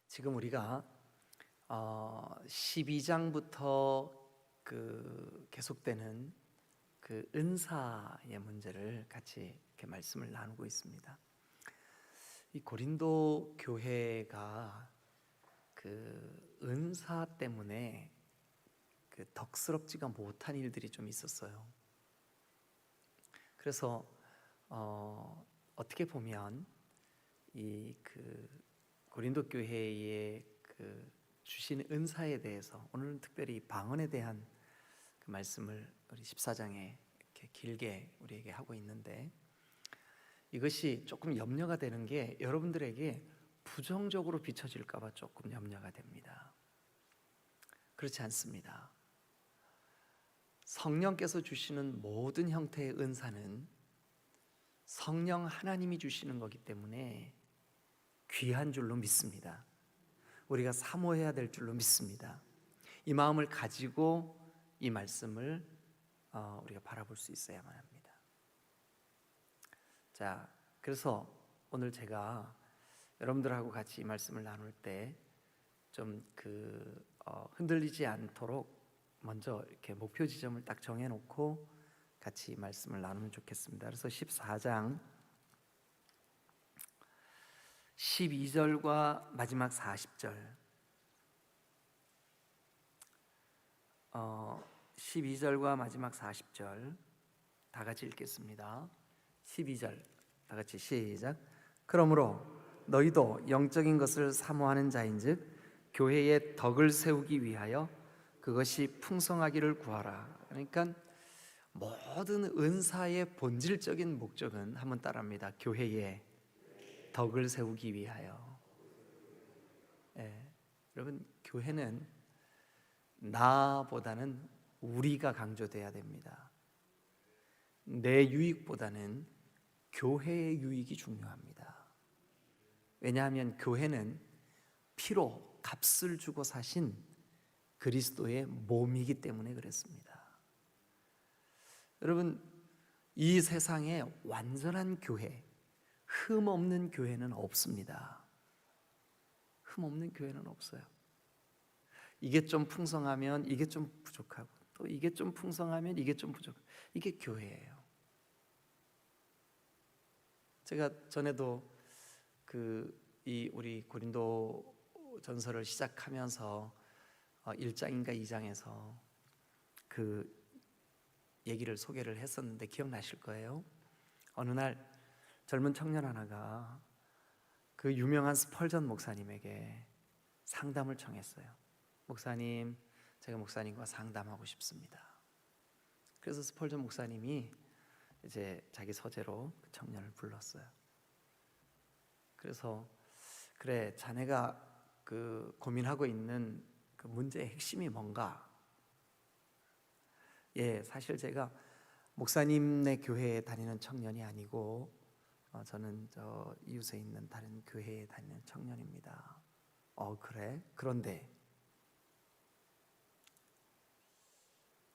지금 우리가 12장부터 계속되는 그 은사의 문제를 같이 이렇게 말씀을 나누고 있습니다. 이 고린도 교회가 그 은사 때문에 그 덕스럽지가 못한 일들이 좀 있었어요. 그래서 어떻게 보면 이 고린도 교회의 그 주신 은사에 대해서 오늘은 특별히 방언에 대한 그 말씀을 우리 14장에 이렇게 길게 우리에게 하고 있는데, 이것이 조금 염려가 되는 게 여러분들에게 부정적으로 비춰질까 봐 조금 염려가 됩니다. 그렇지 않습니다. 성령께서 주시는 모든 형태의 은사는 성령 하나님이 주시는 거기 때문에 귀한 줄로 믿습니다. 우리가 사모해야 될 줄로 믿습니다. 이 마음을 가지고 이 말씀을 우리가 바라볼 수 있어야만 합니다. 자, 그래서 오늘 제가 여러분들하고 같이 이 말씀을 나눌 때 좀 흔들리지 않도록 먼저 이렇게 목표 지점을 딱 정해놓고 같이 이 말씀을 나누면 좋겠습니다. 그래서 14장 12절과 마지막 40절 12절과 마지막 40절 다 같이 읽겠습니다. 12절 다 같이 시작. 그러므로 너희도 영적인 것을 사모하는 자인즉 교회의 덕을 세우기 위하여 그것이 풍성하기를 구하라. 그러니까 모든 은사의 본질적인 목적은, 한번 따라합니다. 교회의 덕을 세우기 위하여. 여러분, 교회는 나보다는 우리가 강조돼야 됩니다. 내 유익보다는 교회의 유익이 중요합니다. 왜냐하면 교회는 피로 값을 주고 사신 그리스도의 몸이기 때문에 그랬습니다. 여러분, 이 세상에 완전한 교회, 흠 없는 교회는 없습니다. 흠 없는 교회는 없어요. 이게 좀 풍성하면 이게 좀 부족하고, 또 이게 좀 풍성하면 이게 좀 부족하고, 이게 교회예요. 제가 전에도 우리 고린도 전서를 시작하면서 1장인가 2장에서 그 얘기를 소개를 했었는데 기억나실 거예요. 어느 날 젊은 청년 하나가 그 유명한 스펄전 목사님에게 상담을 청했어요. 목사님, 제가 목사님과 상담하고 싶습니다. 그래서 스펄전 목사님이 이제 자기 서재로 그 청년을 불렀어요. 그래서 그래, 자네가 고민하고 있는 그 문제의 핵심이 뭔가? 사실 제가 목사님네 교회에 다니는 청년이 아니고 저는 저 이웃에 있는 다른 교회에 다니는 청년입니다. 그래? 그런데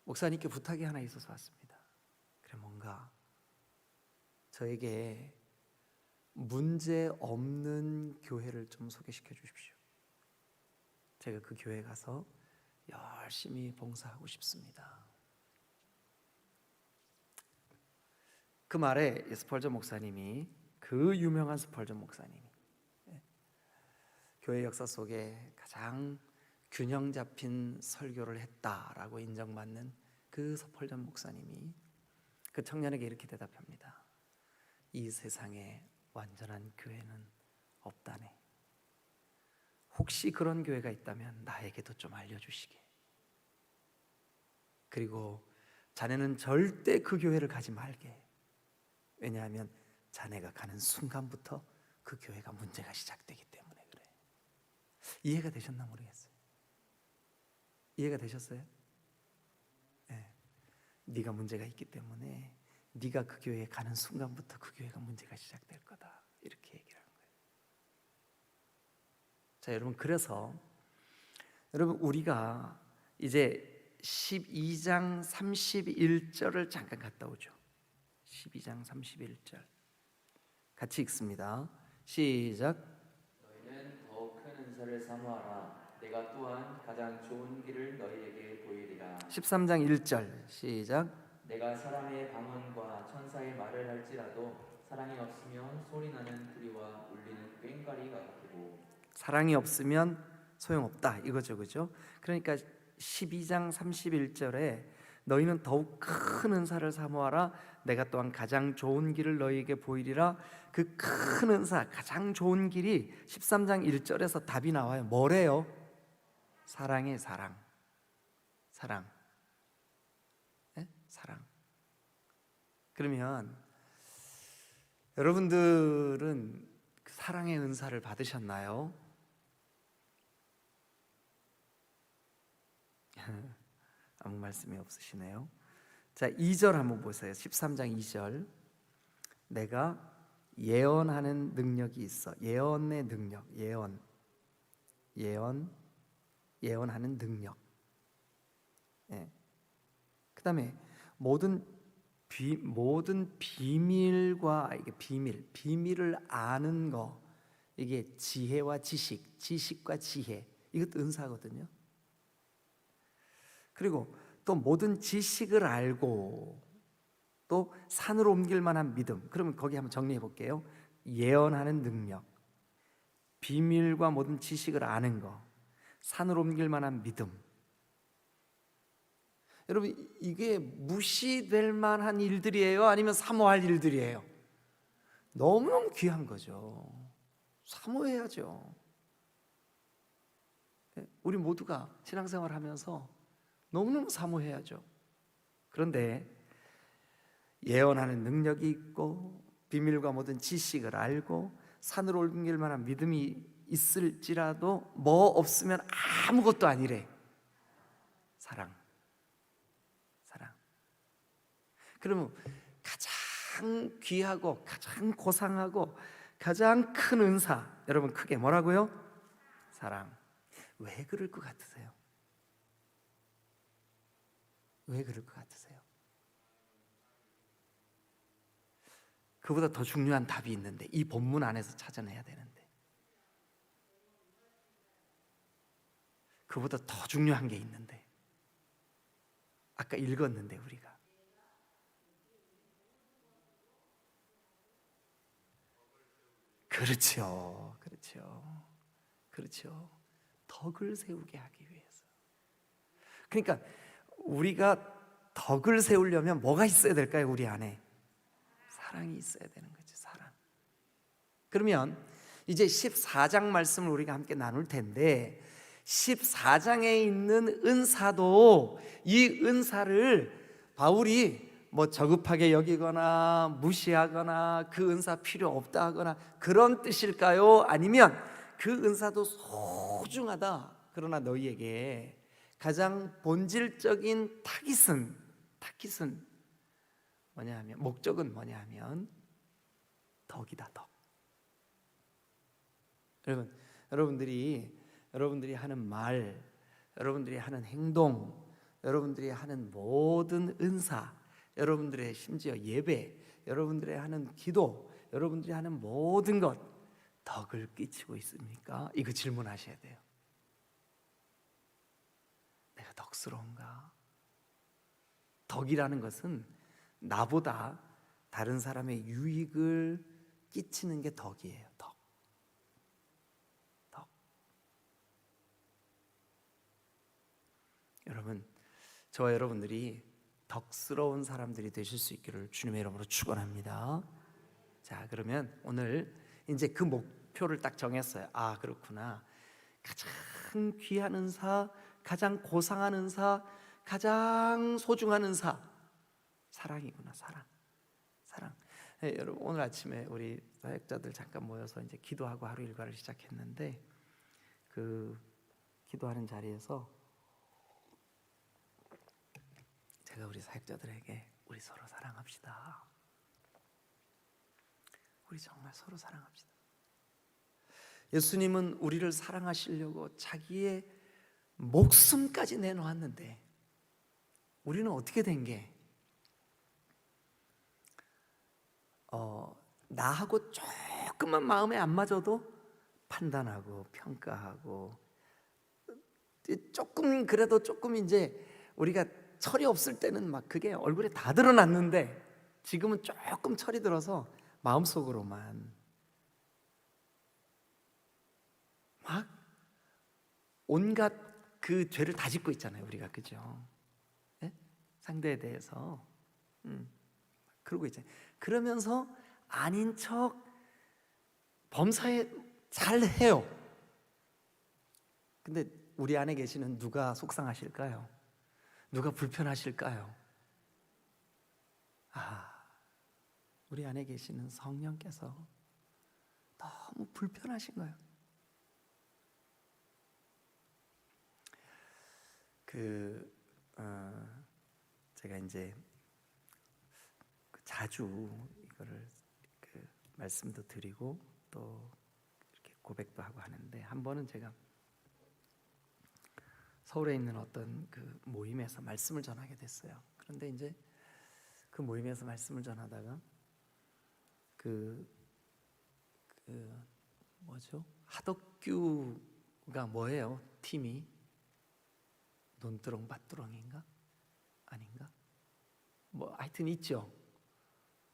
목사님께 부탁이 하나 있어서 왔습니다. 그래, 뭔가? 저에게 문제 없는 교회를 좀 소개시켜 주십시오. 제가 그 교회에 가서 열심히 봉사하고 싶습니다. 그 말에 스펄전 목사님이, 그 유명한 스펄전 목사님이, 교회 역사 속에 가장 균형 잡힌 설교를 했다라고 인정받는 그 스펄전 목사님이 그 청년에게 이렇게 대답합니다. 이 세상에 완전한 교회는 없다네. 혹시 그런 교회가 있다면 나에게도 좀 알려주시게. 그리고 자네는 절대 그 교회를 가지 말게. 왜냐하면 자네가 가는 순간부터 그 교회가 문제가 시작되기 때문에 그래. 이해가 되셨나 모르겠어요. 이해가 되셨어요? 네. 네가 문제가 있기 때문에 네가 그 교회에 가는 순간부터 그 교회가 문제가 시작될 거다, 이렇게 얘기를 하는 거예요. 자, 여러분, 그래서 여러분, 우리가 이제 12장 31절을 잠깐 갔다 오죠. 12장 31절 같이 읽습니다. 시작. 너희는 더욱 큰 은사를 사모하라. 내가 또한 가장 좋은 길을 너희에게 보이리라. 13장 1절 시작. 내가 사람의 방언과 천사의 말을 할지라도 사랑이 없으면 소리나는 구리와 울리는 꽹과리 같고. 사랑이 없으면 소용없다 이거죠, 그죠? 그러니까 12장 31절에 너희는 더욱 큰 은사를 사모하라. 내가 또한 가장 좋은 길을 너희에게 보이리라. 그 큰 은사, 가장 좋은 길이 13장 1절에서 답이 나와요. 뭐래요? 사랑의 사랑. 사랑. 네? 사랑. 그러면 여러분들은 그 사랑의 은사를 받으셨나요? 아무 말씀이 없으시네요. 자, 2절 한번 보세요. 13장 2절. 내가 예언하는 능력이 있어. 예언의 능력. 예언하는 능력. 예. 그다음에 모든 비밀과 이게 비밀을 아는 거, 이게 지혜와 지식과 지혜, 이것도 은사거든요. 그리고 또 모든 지식을 알고 또 산으로 옮길 만한 믿음. 그러면 거기 한번 정리해 볼게요. 예언하는 능력, 비밀과 모든 지식을 아는 거, 산으로 옮길 만한 믿음. 여러분, 이게 무시될 만한 일들이에요? 아니면 사모할 일들이에요? 너무너무 귀한 거죠. 사모해야죠. 우리 모두가 신앙생활 하면서 너무너무 사모해야죠. 그런데 예언하는 능력이 있고 비밀과 모든 지식을 알고 산으로 옮길 만한 믿음이 있을지라도 뭐 없으면 아무것도 아니래. 사랑. 그러면 가장 귀하고 가장 고상하고 가장 큰 은사, 여러분 크게 뭐라고요? 사랑. 왜 그럴 것 같으세요? 왜 그럴 것 같으세요? 그보다 더 중요한 답이 있는데, 이 본문 안에서 찾아내야 되는데, 그보다 더 중요한 게 있는데, 아까 읽었는데 우리가 그렇죠. 덕을 세우게 하기 위해서. 그러니까 우리가 덕을 세우려면 뭐가 있어야 될까요? 우리 안에 사랑이 있어야 되는 거죠. 사랑. 그러면 이제 14장 말씀을 우리가 함께 나눌 텐데, 14장에 있는 은사도 이 은사를 바울이 뭐 저급하게 여기거나 무시하거나 그 은사 필요 없다 하거나 그런 뜻일까요? 아니면 그 은사도 소중하다, 그러나 너희에게 가장 본질적인 타깃은 뭐냐 하면, 목적은 뭐냐 하면 덕이다, 덕. 여러분들이 하는 말, 여러분들이 하는 행동, 여러분들이 하는 모든 은사, 여러분들의 심지어 예배, 여러분들의 하는 기도, 여러분들이 하는 모든 것 덕을 끼치고 있습니까? 이거 질문하셔야 돼요. 내가 덕스러운가? 덕이라는 것은 나보다 다른 사람의 유익을 끼치는 게 덕이에요. 덕. 여러분, 저와 여러분들이 덕스러운 사람들이 되실 수 있기를 주님의 이름으로 축원합니다. 자, 그러면 오늘 이제 그 목표를 딱 정했어요. 아, 그렇구나. 가장 귀한 은사, 가장 고상한 은사, 가장 소중한 은사, 사랑이구나. 사랑. 여러분, 오늘 아침에 우리 사역자들 잠깐 모여서 이제 기도하고 하루 일과를 시작했는데, 그 기도하는 자리에서 제가 우리 사역자들에게 우리 서로 사랑합시다. 우리 정말 서로 사랑합시다. 예수님은 우리를 사랑하시려고 자기의 목숨까지 내놓았는데 우리는 어떻게 된 게, 나하고 조금만 마음에 안 맞아도 판단하고 평가하고, 조금 그래도 조금 이제 우리가 철이 없을 때는 막 그게 얼굴에 다 드러났는데, 지금은 조금 철이 들어서 마음속으로만 막 온갖 그 죄를 다 짓고 있잖아요, 우리가. 그죠? 예? 상대에 대해서 그러고 있잖아요. 그러면서 아닌 척 범사에 잘 해요. 근데 우리 안에 계시는 누가 속상하실까요? 누가 불편하실까요? 우리 안에 계시는 성령께서 너무 불편하신 거예요. 제가 이제 자주 이거를 말씀도 드리고 또 이렇게 고백도 하고 하는데, 한 번은 제가 서울에 있는 어떤 그 모임에서 말씀을 전하게 됐어요. 그런데 이제 그 모임에서 말씀을 전하다가 뭐죠? 하덕규가 뭐예요? 팀이 논두렁 밭두렁인가? 아닌가? 뭐 하여튼 있죠.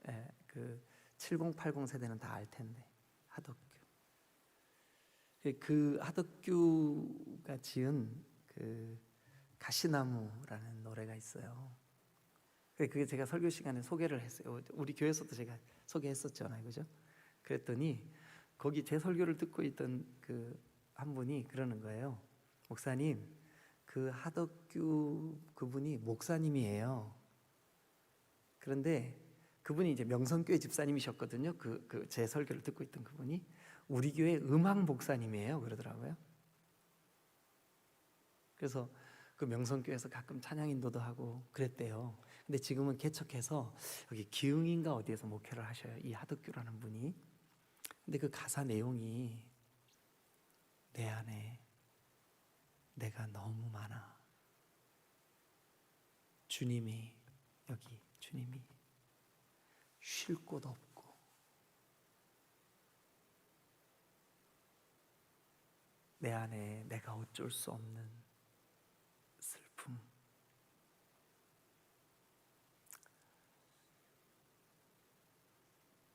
예, 그 7080 세대는 다 알 텐데, 하덕규. 그 하덕규가 지은 그 가시나무라는 노래가 있어요. 그게 제가 설교 시간에 소개를 했어요. 우리 교회에서도 제가 소개했었잖아요, 그죠? 그랬더니 거기 제 설교를 듣고 있던 그 한 분이 그러는 거예요. 목사님, 그 하덕규 그분이 목사님이에요. 그런데 그분이 이제 명성교회 집사님이셨거든요. 제 설교를 듣고 있던 그분이 우리 교회 음악 목사님이에요, 그러더라고요. 그래서 그 명성교회에서 가끔 찬양 인도도 하고 그랬대요. 근데 지금은 개척해서 여기 기흥인가 어디에서 목회를 하셔요, 이 하덕규라는 분이. 근데 그 가사 내용이 내 안에 내가 너무 많아. 주님이 쉴 곳 없고, 내 안에 내가 어쩔 수 없는 슬픔.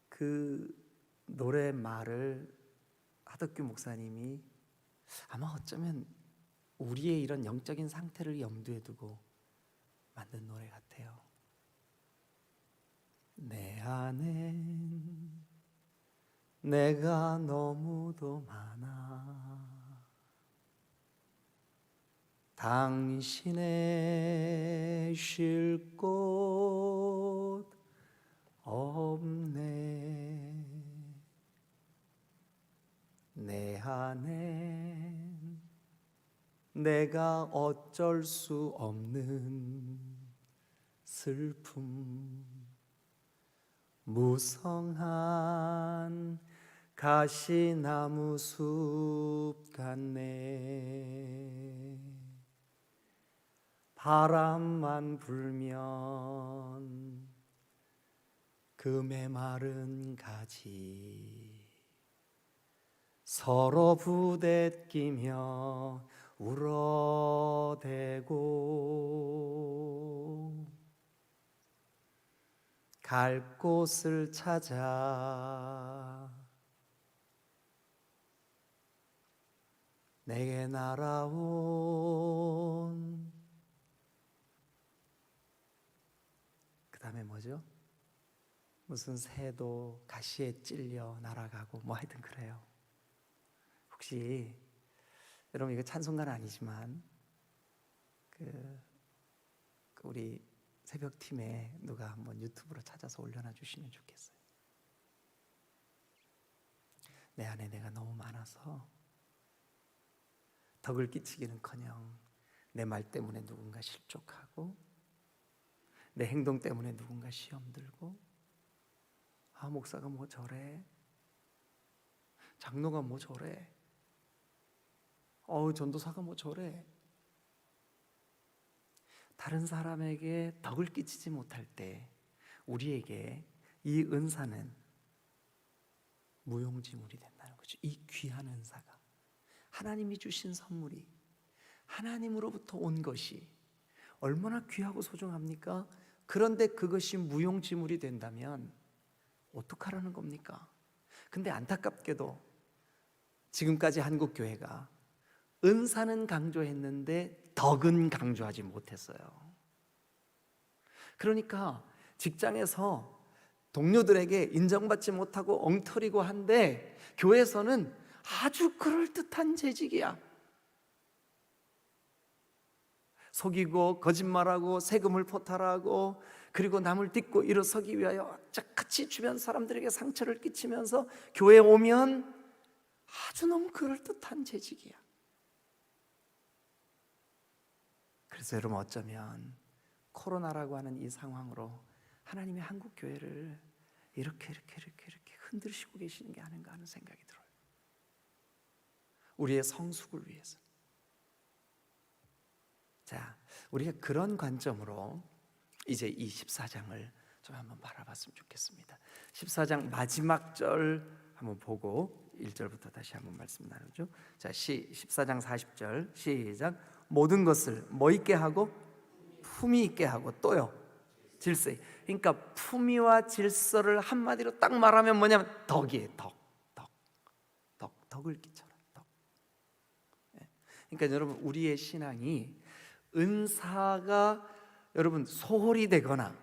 그 노래 말을 하덕규 목사님이 아마 어쩌면 우리의 이런 영적인 상태를 염두에 두고 만든 노래 같아요. 내 안엔 내가 너무도 많아. 당신의 쉴 곳 없네. 내 안엔 내가 어쩔 수 없는 슬픔. 무성한 가시나무 숲 같네. 바람만 불면 그 메마른 가지 서로 부대끼며 울어대고, 갈 곳을 찾아 내게 날아온, 그 다음에 뭐죠? 무슨 새도 가시에 찔려 날아가고 뭐 하여튼 그래요. 혹시 여러분, 이거 찬송가는 아니지만 우리 새벽팀에 누가 한번 유튜브로 찾아서 올려놔 주시면 좋겠어요. 내 안에 내가 너무 많아서 덕을 끼치기는커녕 내 말 때문에 누군가 실족하고, 내 행동 때문에 누군가 시험 들고, 목사가 뭐 저래, 장로가 뭐 저래, 전도사가 뭐 저래. 다른 사람에게 덕을 끼치지 못할 때 우리에게 이 은사는 무용지물이 된다는 거죠. 이 귀한 은사가, 하나님이 주신 선물이, 하나님으로부터 온 것이 얼마나 귀하고 소중합니까? 그런데 그것이 무용지물이 된다면 어떡하라는 겁니까? 근데 안타깝게도 지금까지 한국 교회가 은사는 강조했는데 덕은 강조하지 못했어요. 그러니까 직장에서 동료들에게 인정받지 못하고 엉터리고 한데 교회에서는 아주 그럴듯한 재직이야. 속이고 거짓말하고 세금을 포탈하고 그리고 남을 딛고 일어서기 위하여 악착같이 주변 사람들에게 상처를 끼치면서 교회에 오면 아주 너무 그럴듯한 재직이야. 그래서 여러분, 어쩌면 코로나라고 하는 이 상황으로 하나님의 한국 교회를 이렇게 흔들시고 계시는 게 아닌가 하는 생각이 들어요. 우리의 성숙을 위해서. 자, 우리가 그런 관점으로 이제 이 14장을 좀 한번 바라봤으면 좋겠습니다. 14장 마지막 절 한번 보고 1절부터 다시 한번 말씀 나누죠. 자, 14장 40절 시작. 모든 것을 뭐 있게 하고? 품위 있게 하고, 또요 질서. 그러니까 품위와 질서를 한마디로 딱 말하면 뭐냐면 덕이에요. 덕을 끼쳐라. 덕. 그러니까 여러분, 우리의 신앙이 은사가 여러분 소홀히 되거나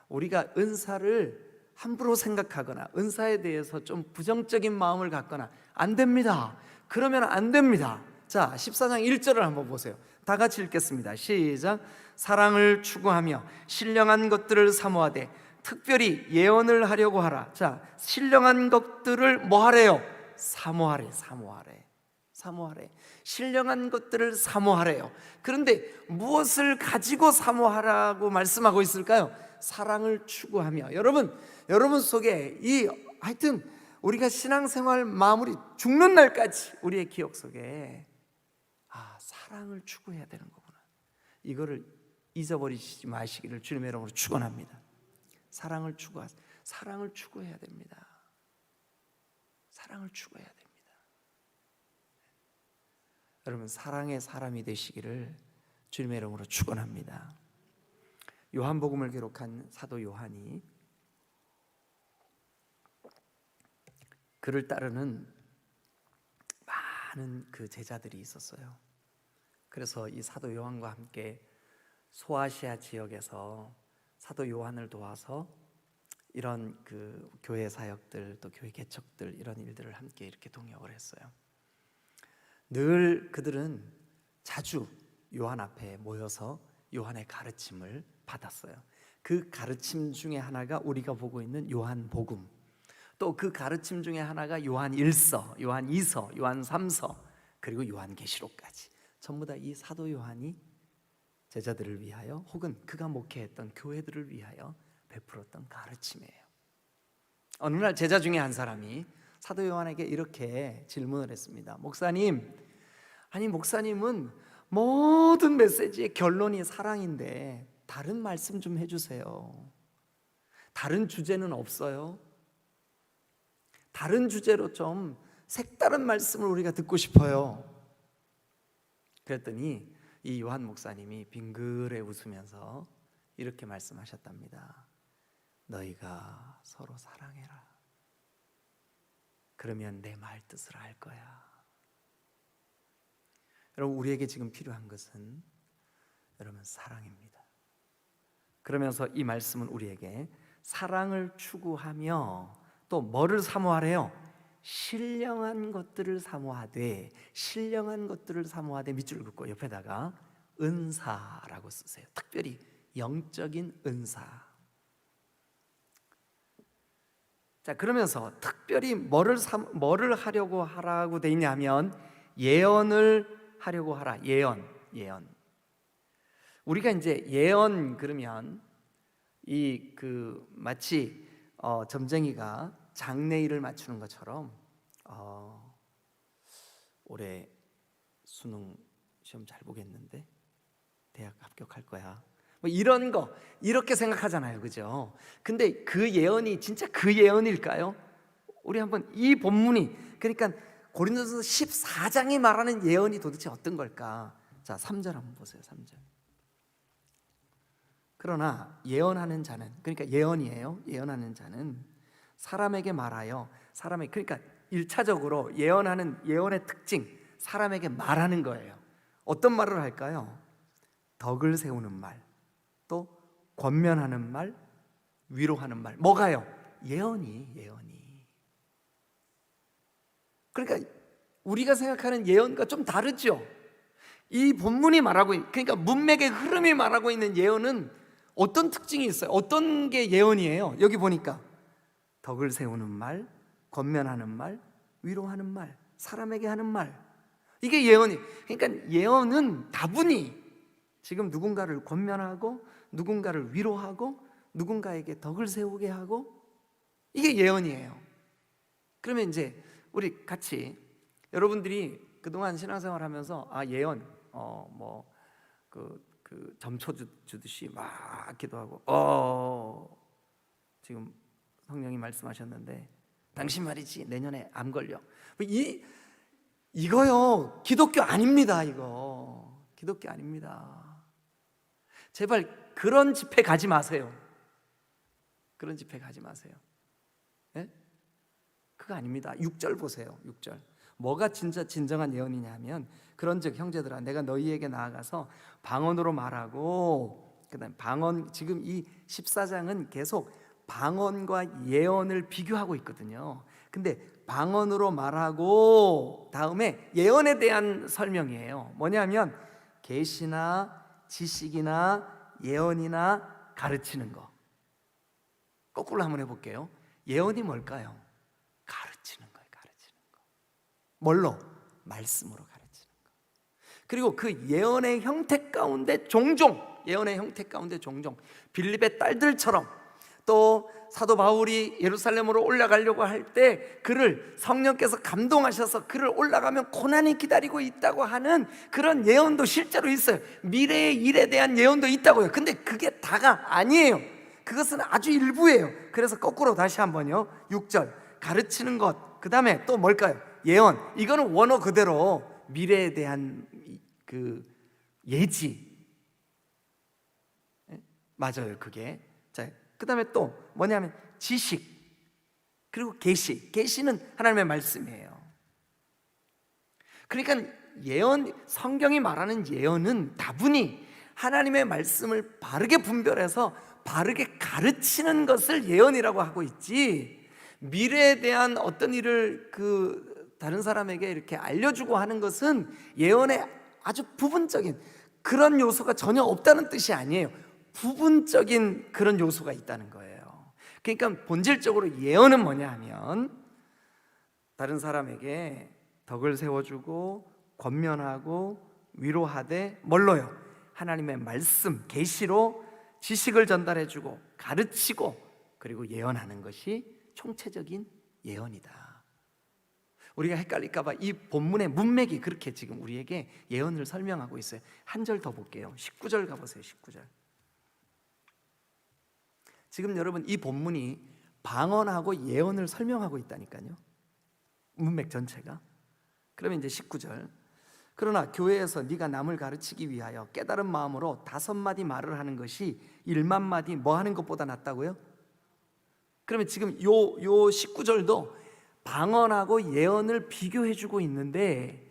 우리가 은사를 함부로 생각하거나 은사에 대해서 좀 부정적인 마음을 갖거나 안 됩니다. 그러면 안 됩니다. 자, 14장 1절을 한번 보세요. 다 같이 읽겠습니다. 시작. 사랑을 추구하며 신령한 것들을 사모하되 특별히 예언을 하려고 하라. 자, 신령한 것들을 뭐 하래요? 사모하래. 신령한 것들을 사모하래요. 그런데 무엇을 가지고 사모하라고 말씀하고 있을까요? 사랑을 추구하며. 여러분 속에 하여튼 우리가 신앙생활 마무리 죽는 날까지 우리의 기억 속에 사랑을 추구해야 되는 거구나, 이거를 잊어버리지 마시기를 주님의 이름으로 축원합니다. 사랑을 추구해야 됩니다. 사랑을 추구해야 됩니다. 여러분, 사랑의 사람이 되시기를 주님의 이름으로 축원합니다. 요한복음을 기록한 사도 요한이 그를 따르는 많은 그 제자들이 있었어요. 그래서 이 사도 요한과 함께 소아시아 지역에서 사도 요한을 도와서 이런 그 교회 사역들, 또 교회 개척들, 이런 일들을 함께 이렇게 동역을 했어요. 늘 그들은 자주 요한 앞에 모여서 요한의 가르침을 받았어요. 그 가르침 중에 하나가 우리가 보고 있는 요한복음, 또 그 가르침 중에 하나가 요한 1서, 요한 2서, 요한 3서, 그리고 요한계시록까지 전부 다 이 사도 요한이 제자들을 위하여 혹은 그가 목회했던 교회들을 위하여 베풀었던 가르침이에요. 어느 날 제자 중에 한 사람이 사도 요한에게 이렇게 질문을 했습니다. 목사님은 모든 메시지의 결론이 사랑인데 다른 말씀 좀 해주세요. 다른 주제는 없어요? 다른 주제로 좀 색다른 말씀을 우리가 듣고 싶어요. 그랬더니 이 요한 목사님이 빙그레 웃으면서 이렇게 말씀하셨답니다. 너희가 서로 사랑해라. 그러면 내 말 뜻을 알 거야. 여러분, 우리에게 지금 필요한 것은 여러분 사랑입니다. 그러면서 이 말씀은 우리에게 사랑을 추구하며 또 뭐를 사모하래요? 신령한 것들을 사모하되, 신령한 것들을 사모하되 밑줄 긋고 옆에다가 은사라고 쓰세요. 특별히 영적인 은사. 자, 그러면서 특별히 뭐를 하려고 하라고 돼 있냐면 예언을 하려고 하라. 예언. 우리가 이제 예언 그러면 마치 점쟁이가 장래일을 맞추는 것처럼 올해 수능 시험 잘 보겠는데 대학 합격할 거야, 뭐 이런 거 이렇게 생각하잖아요, 그죠? 근데 그 예언이 진짜 그 예언일까요? 우리 한번 이 본문이, 그러니까 고린도서 14장이 말하는 예언이 도대체 어떤 걸까? 자, 3절 한번 보세요. 3절. 그러나 예언하는 자는, 그러니까 예언이에요. 예언하는 자는 사람에게 말하여, 그러니까 1차적으로 예언하는, 예언의 특징, 사람에게 말하는 거예요. 어떤 말을 할까요? 덕을 세우는 말, 또 권면하는 말, 위로하는 말. 뭐가요? 예언이. 그러니까 우리가 생각하는 예언과 좀 다르죠. 이 본문이 말하고, 그러니까 문맥의 흐름이 말하고 있는 예언은 어떤 특징이 있어요? 어떤 게 예언이에요? 여기 보니까 덕을 세우는 말, 권면하는 말, 위로하는 말, 사람에게 하는 말. 이게 예언이. 그러니까 예언은 다분히 지금 누군가를 권면하고, 누군가를 위로하고, 누군가에게 덕을 세우게 하고, 이게 예언이에요. 그러면 이제 우리 같이, 여러분들이 그동안 신앙생활 하면서 예언, 그 점초 주듯이 막 기도하고, 지금 성령이 말씀하셨는데 당신 말이지 내년에 암 걸려. 이거요 기독교 아닙니다. 이거 기독교 아닙니다. 제발 그런 집회 가지 마세요. 그런 집회 가지 마세요. 네? 그거 아닙니다. 6절 보세요. 6절. 뭐가 진짜 진정한 예언이냐면, 그런즉 형제들아 내가 너희에게 나아가서 방언으로 말하고, 그다음 방언, 지금 이 14장은 계속 방언과 예언을 비교하고 있거든요. 근데 방언으로 말하고 다음에 예언에 대한 설명이에요. 뭐냐면 계시나 지식이나 예언이나 가르치는 거. 거꾸로 한번 해볼게요. 예언이 뭘까요? 가르치는 거예요. 가르치는 거. 뭘로? 말씀으로 가르치는 거. 그리고 그 예언의 형태 가운데 종종, 예언의 형태 가운데 종종 빌립의 딸들처럼, 또 사도 바울이 예루살렘으로 올라가려고 할 때 그를 성령께서 감동하셔서 그를 올라가면 고난이 기다리고 있다고 하는 그런 예언도 실제로 있어요. 미래의 일에 대한 예언도 있다고요. 근데 그게 다가 아니에요. 그것은 아주 일부예요. 그래서 거꾸로 다시 한번요. 6절 가르치는 것, 그 다음에 또 뭘까요? 예언. 이거는 원어 그대로 미래에 대한 그 예지. 맞아요. 그게. 자, 그 다음에 또 뭐냐면 지식, 그리고 계시. 계시는 하나님의 말씀이에요. 그러니까 예언, 성경이 말하는 예언은 다분히 하나님의 말씀을 바르게 분별해서 바르게 가르치는 것을 예언이라고 하고 있지, 미래에 대한 어떤 일을 다른 사람에게 이렇게 알려주고 하는 것은 예언의 아주 부분적인 그런 요소가 전혀 없다는 뜻이 아니에요. 부분적인 그런 요소가 있다는 거예요. 그러니까 본질적으로 예언은 뭐냐 하면 다른 사람에게 덕을 세워주고 권면하고 위로하되 뭘로요? 하나님의 말씀, 계시로 지식을 전달해주고 가르치고 그리고 예언하는 것이 총체적인 예언이다. 우리가 헷갈릴까 봐 이 본문의 문맥이 그렇게 지금 우리에게 예언을 설명하고 있어요. 한 절 더 볼게요. 19절 가보세요. 19절. 지금 여러분 이 본문이 방언하고 예언을 설명하고 있다니까요. 문맥 전체가. 그러면 이제 19절. 그러나 교회에서 네가 남을 가르치기 위하여 깨달은 마음으로 5마디 말을 하는 것이 1만 마디 뭐 하는 것보다 낫다고요? 그러면 지금 요 19절도 방언하고 예언을 비교해주고 있는데,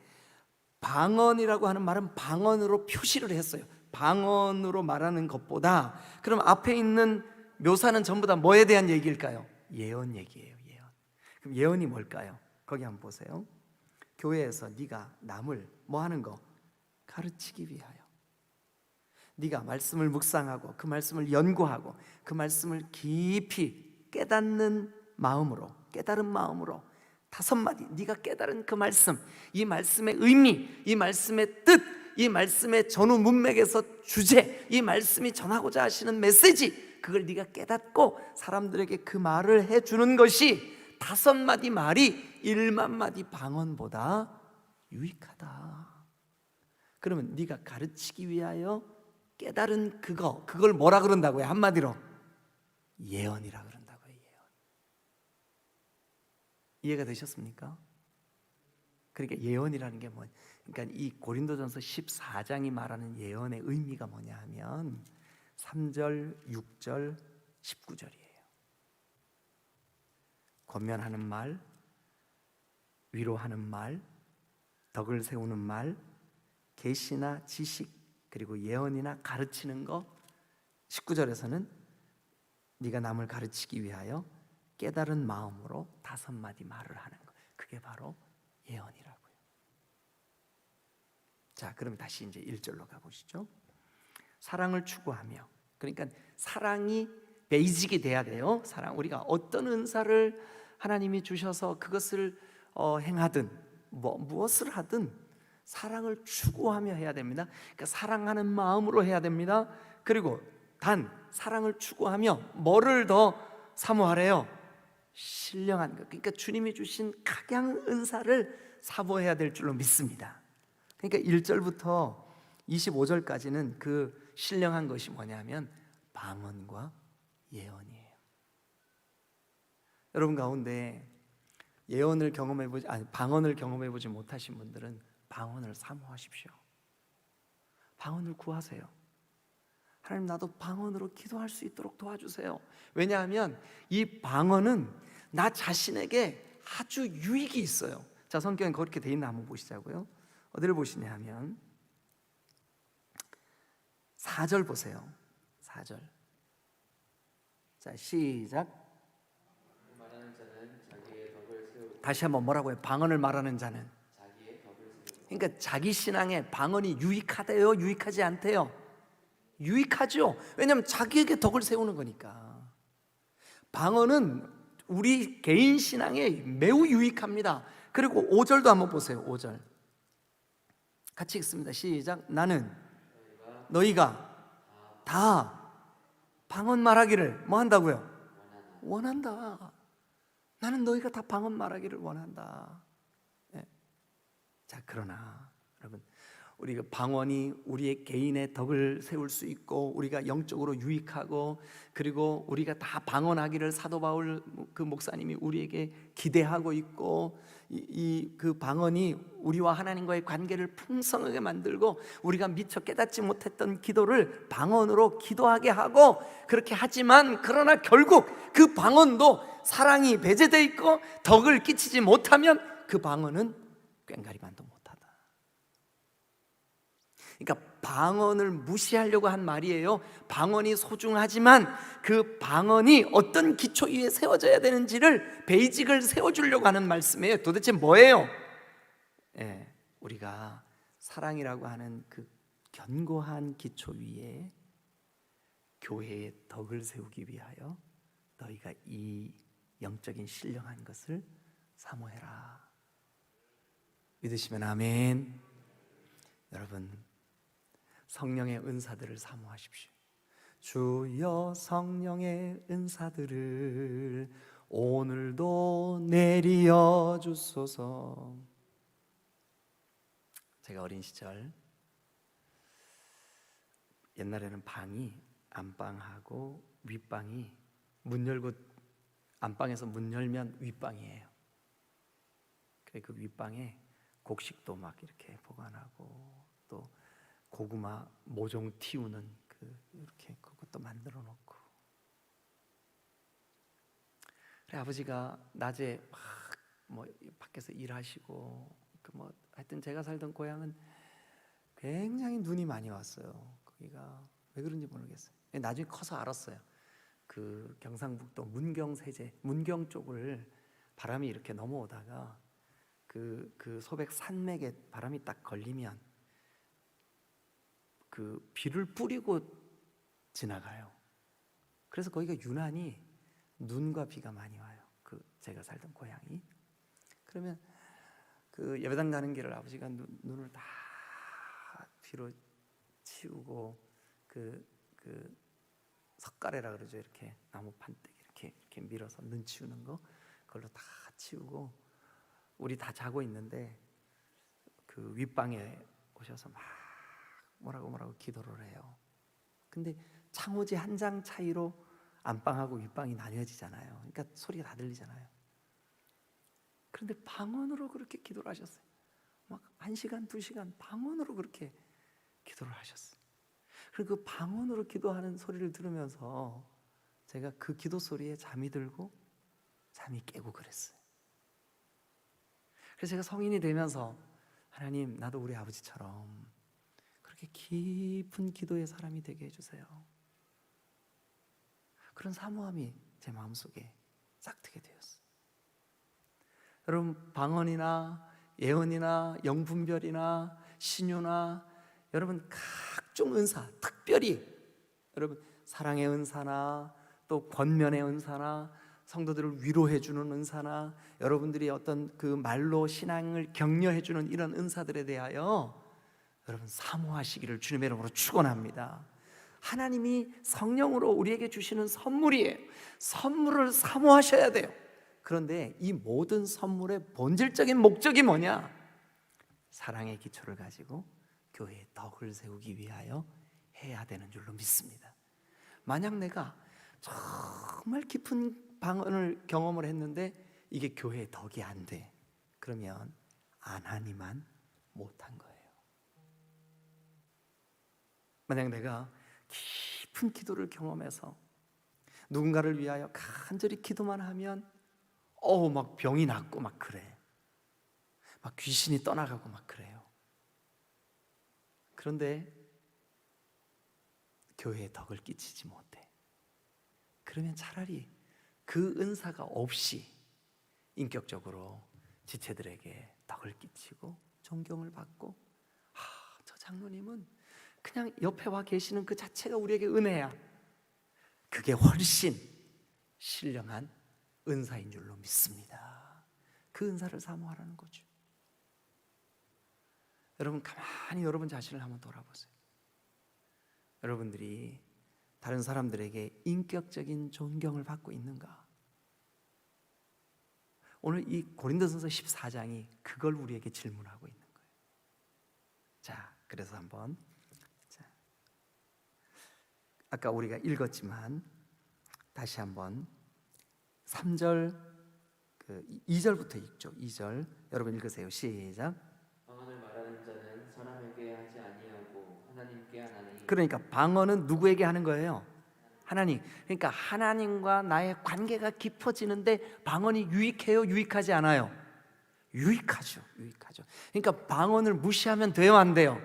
방언이라고 하는 말은 방언으로 표시를 했어요. 방언으로 말하는 것보다, 그럼 앞에 있는 묘사는 전부 다 뭐에 대한 얘기일까요? 예언 얘기예요. 예언. 그럼 예언이 뭘까요? 거기 한번 보세요. 교회에서 네가 남을 뭐 하는 거? 가르치기 위하여. 네가 말씀을 묵상하고 그 말씀을 연구하고 그 말씀을 깊이 깨닫는 마음으로, 깨달은 마음으로 5마디, 네가 깨달은 그 말씀, 이 말씀의 의미, 이 말씀의 뜻, 이 말씀의 전후 문맥에서 주제, 이 말씀이 전하고자 하시는 메시지, 그걸 네가 깨닫고 사람들에게 그 말을 해주는 것이 5마디 말이 1만 마디 방언보다 유익하다. 그러면 네가 가르치기 위하여 깨달은 그걸 뭐라 그런다고요? 한마디로 예언이라 그런다고요. 예언. 이해가 되셨습니까? 그러니까 예언이라는 게 뭐, 그러니까 이 고린도전서 14장이 말하는 예언의 의미가 뭐냐 하면 3절, 6절, 19절이에요. 권면하는 말, 위로하는 말, 덕을 세우는 말, 계시나 지식, 그리고 예언이나 가르치는 거. 19절에서는 네가 남을 가르치기 위하여 깨달은 마음으로 5마디 말을 하는 거. 그게 바로 예언이라고요. 자, 그럼 다시 이제 1절로 가보시죠. 사랑을 추구하며, 그러니까 사랑이 베이직이 돼야 돼요. 사랑, 우리가 어떤 은사를 하나님이 주셔서 그것을 행하든 무엇을 하든 사랑을 추구하며 해야 됩니다. 그러니까 사랑하는 마음으로 해야 됩니다. 그리고 단 사랑을 추구하며 뭐를 더 사모하래요? 신령한 것. 그러니까 주님이 주신 각양 은사를 사모해야 될 줄로 믿습니다. 그러니까 1절부터 25절까지는 그 신령한 것이 뭐냐면 방언과 예언이에요. 여러분 가운데 예언을 경험해보지, 아니 방언을 경험해보지 못하신 분들은 방언을 사모하십시오. 방언을 구하세요. 하나님, 나도 방언으로 기도할 수 있도록 도와주세요. 왜냐하면 이 방언은 나 자신에게 아주 유익이 있어요. 자, 성경에 그렇게 돼 있나 한번 보시자고요. 어디를 보시냐 하면 4절 보세요. 4절. 자, 시작. 말하는 자는 자기의 덕을 세우고 다시 한번 뭐라고요? 방언을 말하는 자는. 자기의 덕을 세우고 그러니까 자기 신앙에 방언이 유익하대요? 유익하지 않대요? 유익하죠. 왜냐하면 자기에게 덕을 세우는 거니까. 방언은 우리 개인 신앙에 매우 유익합니다. 그리고 5절도 한번 보세요. 5절 같이 읽습니다. 시작. 나는 너희가 다 방언 말하기를 뭐 한다고요? 원한다. 나는 너희가 다 방언 말하기를 원한다. 네. 자, 그러나 여러분, 우리가 방언이 우리의 개인의 덕을 세울 수 있고 우리가 영적으로 유익하고 그리고 우리가 다 방언하기를 사도 바울 그 목사님이 우리에게 기대하고 있고 그 방언이 우리와 하나님과의 관계를 풍성하게 만들고 우리가 미처 깨닫지 못했던 기도를 방언으로 기도하게 하고 그렇게 하지만 그러나 결국 그 방언도 사랑이 배제되어 있고 덕을 끼치지 못하면 그 방언은 꽹가리만도 못하다. 그러니까 방언을 무시하려고 한 말이에요. 방언이 소중하지만 그 방언이 어떤 기초 위에 세워져야 되는지를 베이직을 세워주려고 하는 말씀이에요. 도대체 뭐예요? 우리가 사랑이라고 하는 그 견고한 기초 위에 교회의 덕을 세우기 위하여 너희가 이 영적인 신령한 것을 사모해라. 믿으시면 아멘. 여러분, 성령의 은사들을 사모하십시오. 주여 성령의 은사들을 오늘도 내리어 주소서. 제가 어린 시절 옛날에는 방이 안방하고 윗방이 문 열고 안방에서 문 열면 윗방이에요. 그래 그 윗방에 곡식도 막 이렇게 보관하고 또 고구마 모종 틔우는 그 이렇게 그것도 만들어 놓고. 그래 아버지가 낮에 막 뭐 밖에서 일하시고 그 뭐 하여튼 제가 살던 고향은 굉장히 눈이 많이 왔어요. 거기가 왜 그런지 모르겠어요. 나중에 커서 알았어요. 그 경상북도 문경 세제 문경 쪽을 바람이 이렇게 넘어오다가 그 소백 산맥에 바람이 딱 걸리면 그 비를 뿌리고 지나가요. 그래서 거기가 유난히 눈과 비가 많이 와요. 그 제가 살던 고향이. 그러면 그 예배당 가는 길을 아버지가 눈을 다 비로 치우고 그 석가래라 그러죠. 이렇게 나무 판때기 이렇게 밀어서 눈 치우는 거 그걸로 다 치우고 우리 다 자고 있는데 그 윗방에 오셔서 막 뭐라고 기도를 해요. 근데 창호지 한 장 차이로 안방하고 윗방이 나뉘어지잖아요. 그러니까 소리가 다 들리잖아요. 그런데 방언으로 그렇게 기도를 하셨어요. 막 1시간, 2시간 방언으로 그렇게 기도를 하셨어요. 그리고 그 방언으로 기도하는 소리를 들으면서 제가 그 기도 소리에 잠이 들고 잠이 깨고 그랬어요. 그래서 제가 성인이 되면서 하나님, 나도 우리 아버지처럼 그렇게 깊은 기도의 사람이 되게 해주세요. 그런 사모함이 제 마음속에 싹트게 되었어요. 여러분, 방언이나 예언이나 영분별이나 신유나 여러분 각종 은사, 특별히 여러분 사랑의 은사나 또 권면의 은사나 성도들을 위로해 주는 은사나 여러분들이 어떤 그 말로 신앙을 격려해 주는 이런 은사들에 대하여 여러분 사모하시기를 주님의 이름으로 축원합니다. 하나님이 성령으로 우리에게 주시는 선물이에요. 선물을 사모하셔야 돼요. 그런데 이 모든 선물의 본질적인 목적이 뭐냐? 사랑의 기초를 가지고 교회의 덕을 세우기 위하여 해야 되는 줄로 믿습니다. 만약 내가 정말 깊은 방언을 경험을 했는데 이게 교회의 덕이 안 돼, 그러면 안 하니만 못한 거예요. 만약 내가 깊은 기도를 경험해서 누군가를 위하여 간절히 기도만 하면 막 병이 낫고 막 그래, 막 귀신이 떠나가고 막 그래요. 그런데 교회에 덕을 끼치지 못해. 그러면 차라리 그 은사가 없이 인격적으로 지체들에게 덕을 끼치고 존경을 받고, 저 장로님은 그냥 옆에 와 계시는 그 자체가 우리에게 은혜야, 그게 훨씬 신령한 은사인 줄로 믿습니다. 그 은사를 사모하라는 거죠. 여러분, 가만히 여러분 자신을 한번 돌아보세요. 여러분들이 다른 사람들에게 인격적인 존경을 받고 있는가? 오늘 이 고린도전서 14장이 그걸 우리에게 질문하고 있는 거예요. 자, 그래서 한번 아까 우리가 읽었지만 다시 한번 3절 2절부터 읽죠. 2절 여러분 읽으세요. 시작. 방언을 말하는 자는 사람에게 하지 아니하고 하나님께 하나니. 그러니까 방언은 누구에게 하는 거예요? 하나님. 그러니까 하나님과 나의 관계가 깊어지는데 방언이 유익해요? 유익하지 않아요? 유익하죠. 유익하죠. 그러니까 방언을 무시하면 돼요? 안 돼요?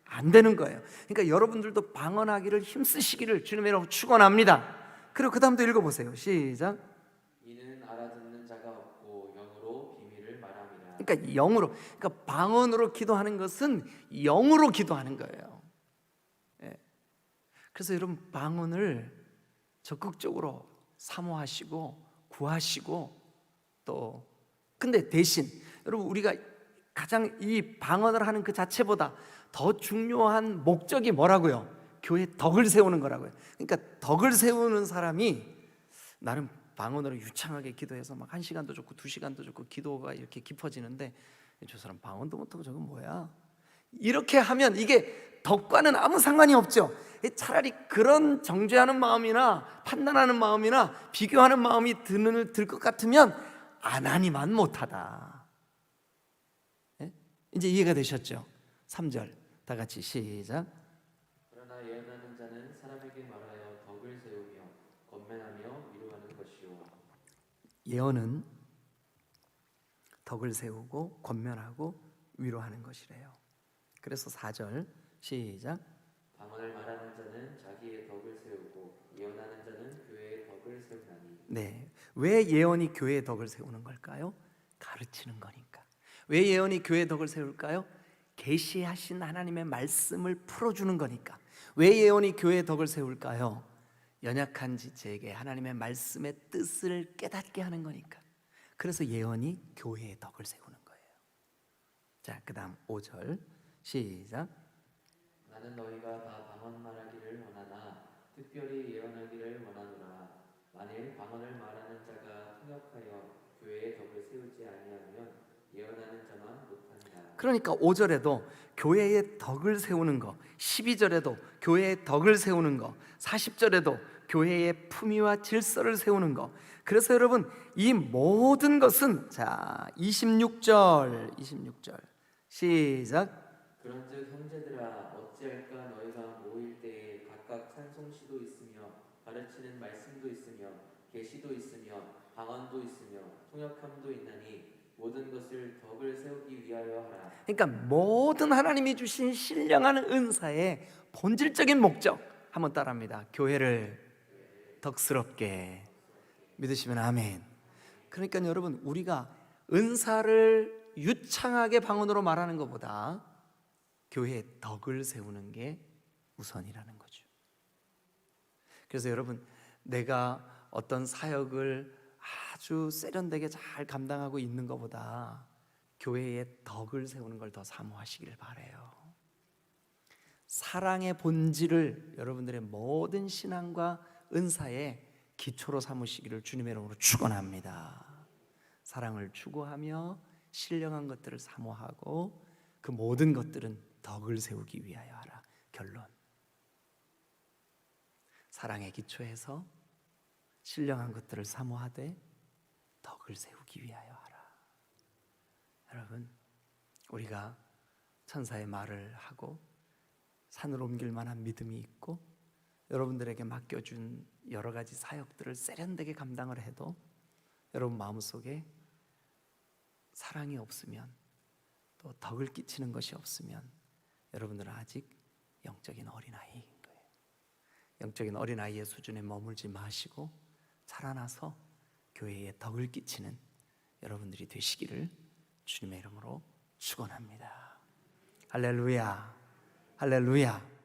안 되는 거예요. 그러니까 여러분들도 방언하기를 힘쓰시기를 주님의 이름으로 축원합니다. 그리고 그 다음도 읽어보세요. 시작. 이는 알아듣는 자가 없고 영으로 비밀을 말함이라. 그러니까 영으로, 그러니까 방언으로 기도하는 것은 영으로 기도하는 거예요. 그래서 여러분 방언을 적극적으로 사모하시고 구하시고, 또 근데 대신 여러분 우리가 가장 이 방언을 하는 그 자체보다 더 중요한 목적이 뭐라고요? 교회 덕을 세우는 거라고요. 그러니까 덕을 세우는 사람이 나름 방언으로 유창하게 기도해서 막 1시간도 좋고 2시간도 좋고 기도가 이렇게 깊어지는데, 저 사람 방언도 못하고 저건 뭐야? 이렇게 하면 이게 덕과는 아무 상관이 없죠. 차라리 그런 정죄하는 마음이나 판단하는 마음이나 비교하는 마음이 들 것 같으면 안 하니만 못하다. 이제 이해가 되셨죠? 3절 다 같이 시작. 그러나 예언하는 자는 사람에게 말하여 덕을 세우며 권면하며 위로하는 것이요. 예언은 덕을 세우고 권면하고 위로하는 것이래요. 그래서 4절 시작. 방언을 말하는 자는 자기의 덕을 세우고 예언하는 자는 교회의 덕을 세우나니. 네, 왜 예언이 교회의 덕을 세우는 걸까요? 가르치는 거니까. 왜 예언이 교회의 덕을 세울까요? 계시하신 하나님의 말씀을 풀어주는 거니까. 왜 예언이 교회의 덕을 세울까요? 연약한 지체에게 하나님의 말씀의 뜻을 깨닫게 하는 거니까. 그래서 예언이 교회의 덕을 세우는 거예요. 자, 그 다음 5절 시작. 나는 너희가 다 방언 말하기를 원하나 특별히 예언하기를 원하노라. 만일 방언을 말하는 자가 통역하여 교회의 덕을 세우지 아니하면 예언하는 자만 못한다. 그러니까 5절에도 교회의 덕을 세우는 거, 12절에도 교회의 덕을 세우는 거, 40절에도 교회의 품위와 질서를 세우는 거, 그래서 여러분 이 모든 것은 자 26절 시작. 그런즉 형제들아 어찌할까 너희가 모일 때에 각각 찬송시도 있으며 가르치는 말씀도 있으며 계시도 있으며 방언도 있으며 통역함도 있나니 모든 것을 덕을 세우기 위하여 하라. 그러니까 모든 하나님이 주신 신령한 은사의 본질적인 목적 한번 따라합니다. 교회를 덕스럽게. 믿으시면 아멘. 그러니까 여러분 우리가 은사를 유창하게 방언으로 말하는 것보다 교회의 덕을 세우는 게 우선이라는 거죠. 그래서 여러분 내가 어떤 사역을 아주 세련되게 잘 감당하고 있는 것보다 교회의 덕을 세우는 걸 더 사모하시길 바라요. 사랑의 본질을 여러분들의 모든 신앙과 은사의 기초로 삼으시기를 주님의 이름으로 축원합니다. 사랑을 추구하며 신령한 것들을 사모하고 그 모든 것들은 덕을 세우기 위하여 하라. 결론. 사랑의 기초에서 신령한 것들을 사모하되 덕을 세우기 위하여 하라. 여러분 우리가 천사의 말을 하고 산을 옮길 만한 믿음이 있고 여러분들에게 맡겨준 여러 가지 사역들을 세련되게 감당을 해도 여러분 마음속에 사랑이 없으면 또 덕을 끼치는 것이 없으면 여러분들은 아직 영적인 어린아이인 거예요. 영적인 어린아이의 수준에 머물지 마시고 자라나서 교회에 덕을 끼치는 여러분들이 되시기를 주님의 이름으로 축원합니다. 할렐루야, 할렐루야.